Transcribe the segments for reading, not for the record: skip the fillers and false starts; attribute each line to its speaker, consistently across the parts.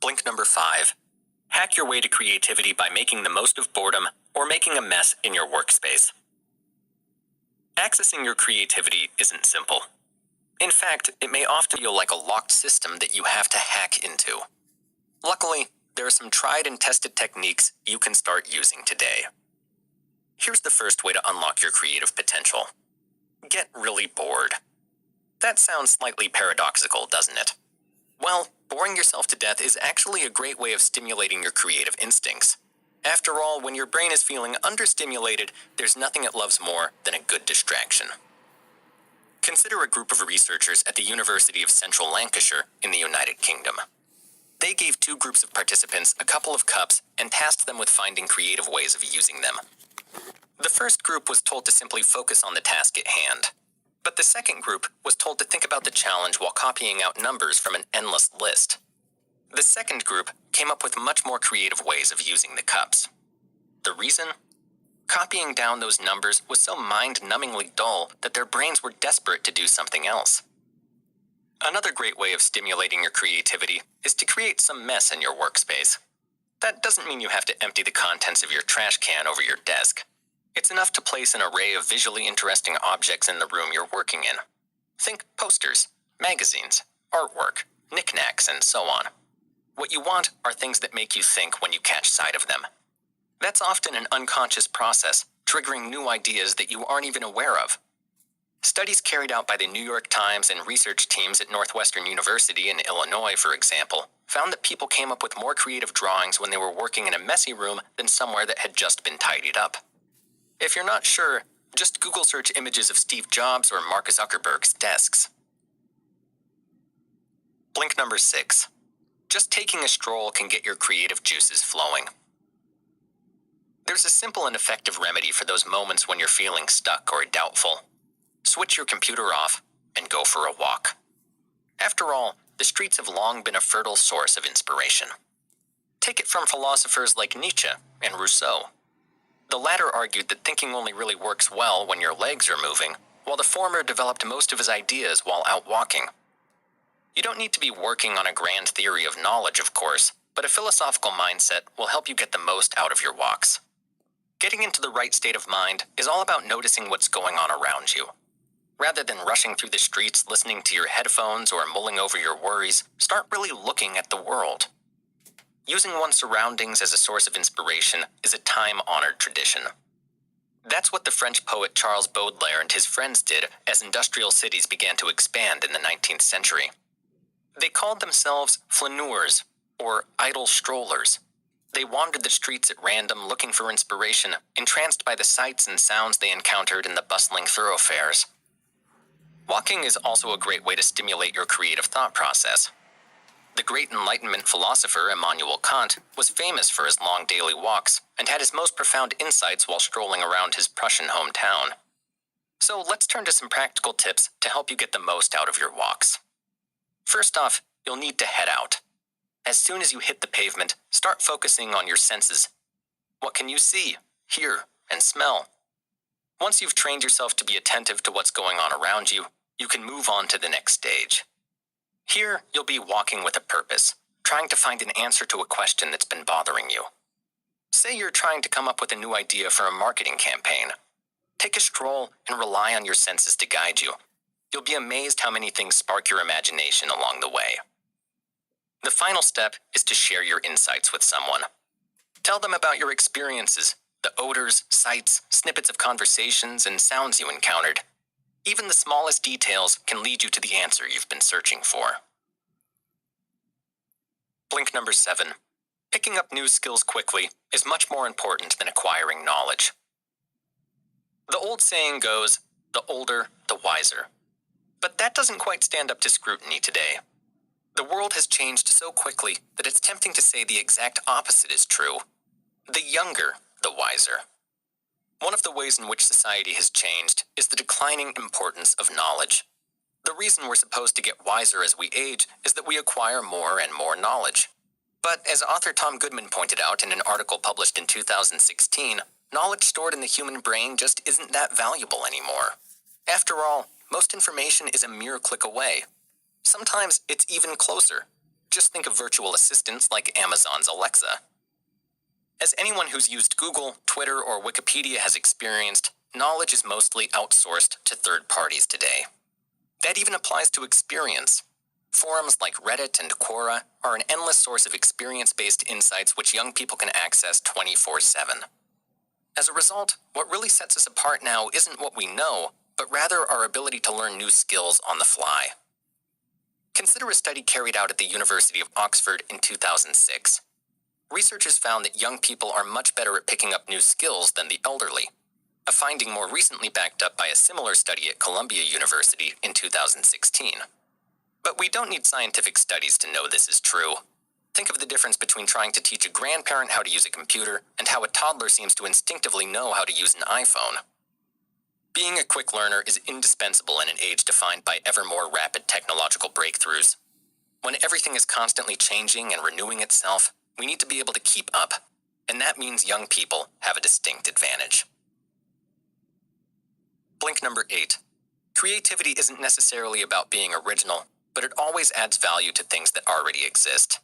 Speaker 1: Blink number 5. Hack your way to creativity by making the most of boredom or making a mess in your workspace. Accessing your creativity isn't simple. In fact, it may often feel like a locked system that you have to hack into. Luckily, there are some tried and tested techniques you can start using today. Here's the first way to unlock your creative potential. Get really bored. That sounds slightly paradoxical, doesn't it? Well, boring yourself to death is actually a great way of stimulating your creative instincts. After all, when your brain is feeling understimulated, there's nothing it loves more than a good distraction. Consider a group of researchers at the University of Central Lancashire in the United Kingdom. They gave 2 groups of participants a couple of cups and tasked them with finding creative ways of using them. The first group was told to simply focus on the task at hand, but the second group was told to think about the challenge while copying out numbers from an endless list. The second group came up with much more creative ways of using the cups. The reason? Copying down those numbers was so mind-numbingly dull that their brains were desperate to do something else. Another great way of stimulating your creativity is to create some mess in your workspace. That doesn't mean you have to empty the contents of your trash can over your desk. It's enough to place an array of visually interesting objects in the room you're working in. Think posters, magazines, artwork, knickknacks, and so on. What you want are things that make you think when you catch sight of them. That's often an unconscious process, triggering new ideas that you aren't even aware of. Studies carried out by the New York Times and research teams at Northwestern University in Illinois, for example, found that people came up with more creative drawings when they were working in a messy room than somewhere that had just been tidied up. If you're not sure, just Google search images of Steve Jobs or Mark Zuckerberg's desks. Blink number 6. Just taking a stroll can get your creative juices flowing. There's a simple and effective remedy for those moments when you're feeling stuck or doubtful. Switch your computer off and go for a walk. After all, the streets have long been a fertile source of inspiration. Take it from philosophers like Nietzsche and Rousseau. The latter argued that thinking only really works well when your legs are moving, while the former developed most of his ideas while out walking. You don't need to be working on a grand theory of knowledge, of course, but a philosophical mindset will help you get the most out of your walks. Getting into the right state of mind is all about noticing what's going on around you. Rather than rushing through the streets listening to your headphones or mulling over your worries, start really looking at the world. Using one's surroundings as a source of inspiration is a time-honored tradition. That's what the French poet Charles Baudelaire and his friends did as industrial cities began to expand in the 19th century. They called themselves flaneurs, or idle strollers. They wandered the streets at random looking for inspiration, entranced by the sights and sounds they encountered in the bustling thoroughfares. Walking is also a great way to stimulate your creative thought process. The great Enlightenment philosopher Immanuel Kant was famous for his long daily walks and had his most profound insights while strolling around his Prussian hometown. So let's turn to some practical tips to help you get the most out of your walks. First off, you'll need to head out. As soon as you hit the pavement, start focusing on your senses. What can you see, hear, and smell? Once you've trained yourself to be attentive to what's going on around you, you can move on to the next stage. Here, you'll be walking with a purpose, trying to find an answer to a question that's been bothering you. Say you're trying to come up with a new idea for a marketing campaign. Take a stroll and rely on your senses to guide you. You'll be amazed how many things spark your imagination along the way. The final step is to share your insights with someone. Tell them about your experiences, the odors, sights, snippets of conversations, and sounds you encountered. Even the smallest details can lead you to the answer you've been searching for. Blink number 7. Picking up new skills quickly is much more important than acquiring knowledge. The old saying goes, the older, the wiser. But that doesn't quite stand up to scrutiny today. The world has changed so quickly that it's tempting to say the exact opposite is true. The younger, the wiser. One of the ways in which society has changed is the declining importance of knowledge. The reason we're supposed to get wiser as we age is that we acquire more and more knowledge. But as author Tom Goodman pointed out in an article published in 2016, knowledge stored in the human brain just isn't that valuable anymore. After all, most information is a mere click away. Sometimes it's even closer. just think of virtual assistants like Amazon's Alexa. As anyone who's used Google, Twitter, or Wikipedia has experienced, knowledge is mostly outsourced to third parties today. That even applies to experience. Forums like Reddit and Quora are an endless source of experience-based insights which young people can access 24/7. As a result, what really sets us apart now isn't what we know, but rather our ability to learn new skills on the fly. Consider a study carried out at the University of Oxford in 2006. Researchers found that young people are much better at picking up new skills than the elderly, a finding more recently backed up by a similar study at Columbia University in 2016. But we don't need scientific studies to know this is true. Think of the difference between trying to teach a grandparent how to use a computer and how a toddler seems to instinctively know how to use an iPhone. Being a quick learner is indispensable in an age defined by ever more rapid technological breakthroughs. When everything is constantly changing and renewing itself, we need to be able to keep up, and that means young people have a distinct advantage. Blink number 8. Creativity isn't necessarily about being original, but it always adds value to things that already exist.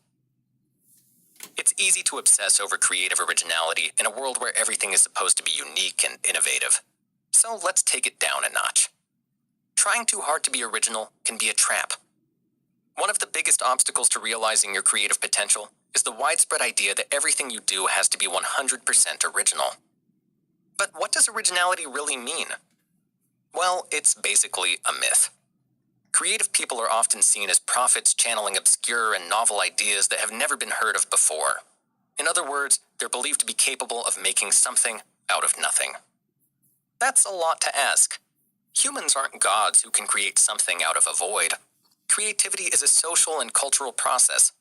Speaker 1: It's easy to obsess over creative originality in a world where everything is supposed to be unique and innovative. So let's take it down a notch. Trying too hard to be original can be a trap. One of the biggest obstacles to realizing your creative potential is the widespread idea that everything you do has to be 100% original. But what does originality really mean? Well, it's basically a myth. Creative people are often seen as prophets channeling obscure and novel ideas that have never been heard of before. In other words, they're believed to be capable of making something out of nothing. That's a lot to ask. Humans aren't gods who can create something out of a void. Creativity is a social and cultural process.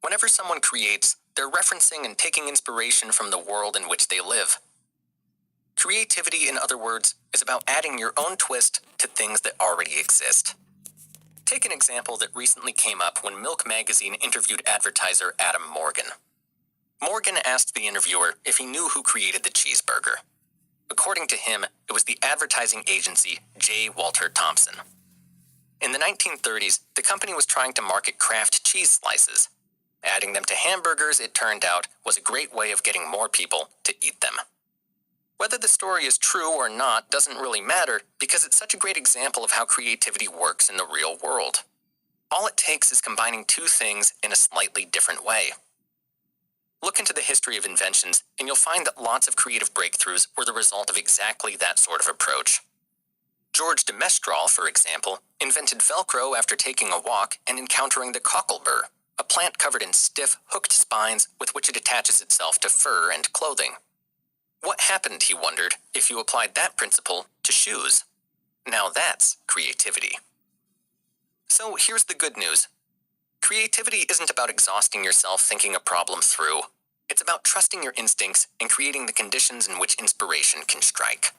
Speaker 1: Whenever someone creates, they're referencing and taking inspiration from the world in which they live. Creativity, in other words, is about adding your own twist to things that already exist. Take an example that recently came up when Milk Magazine interviewed advertiser Adam Morgan. Morgan asked the interviewer if he knew who created the cheeseburger. According to him, it was the advertising agency J. Walter Thompson. In the 1930s, the company was trying to market Kraft cheese slices. Adding them to hamburgers, it turned out, was a great way of getting more people to eat them. Whether the story is true or not doesn't really matter because it's such a great example of how creativity works in the real world. All it takes is combining two things in a slightly different way. Look into the history of inventions, and you'll find that lots of creative breakthroughs were the result of exactly that sort of approach. George de Mestral, for example, invented Velcro after taking a walk and encountering the cocklebur, a plant covered in stiff, hooked spines with which it attaches itself to fur and clothing. What happened, he wondered, if you applied that principle to shoes? Now that's creativity. So here's the good news. Creativity isn't about exhausting yourself thinking a problem through. It's about trusting your instincts and creating the conditions in which inspiration can strike.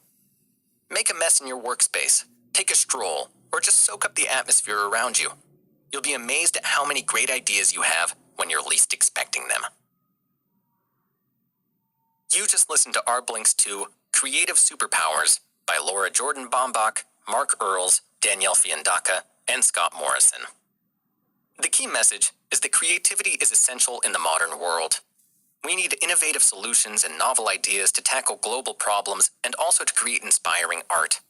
Speaker 1: Make a mess in your workspace, take a stroll, or just soak up the atmosphere around you. You'll be amazed at how many great ideas you have when you're least expecting them. You just listened to our Blinks to Creative Superpowers by Laura Jordan Bambach, Mark Earls, Daniele Fiandaca, and Scott Morrison. The key message is that creativity is essential in the modern world. We need innovative solutions and novel ideas to tackle global problems and also to create inspiring art.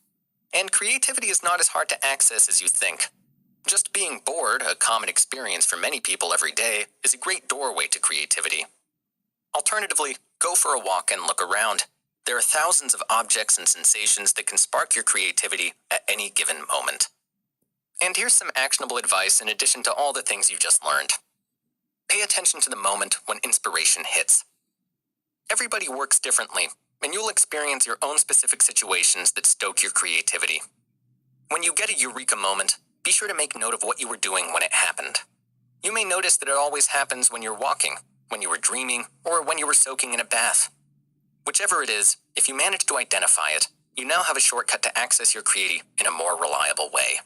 Speaker 1: And creativity is not as hard to access as you think. Just being bored, a common experience for many people every day, is a great doorway to creativity. Alternatively, go for a walk and look around. There are thousands of objects and sensations that can spark your creativity at any given moment. And here's some actionable advice in addition to all the things you've just learned. Pay attention to the moment when inspiration hits. Everybody works differently, and you'll experience your own specific situations that stoke your creativity. When you get a eureka moment, be sure to make note of what you were doing when it happened. You may notice that it always happens when you're walking, when you were dreaming, or when you were soaking in a bath. Whichever it is, if you manage to identify it, you now have a shortcut to access your creativity in a more reliable way.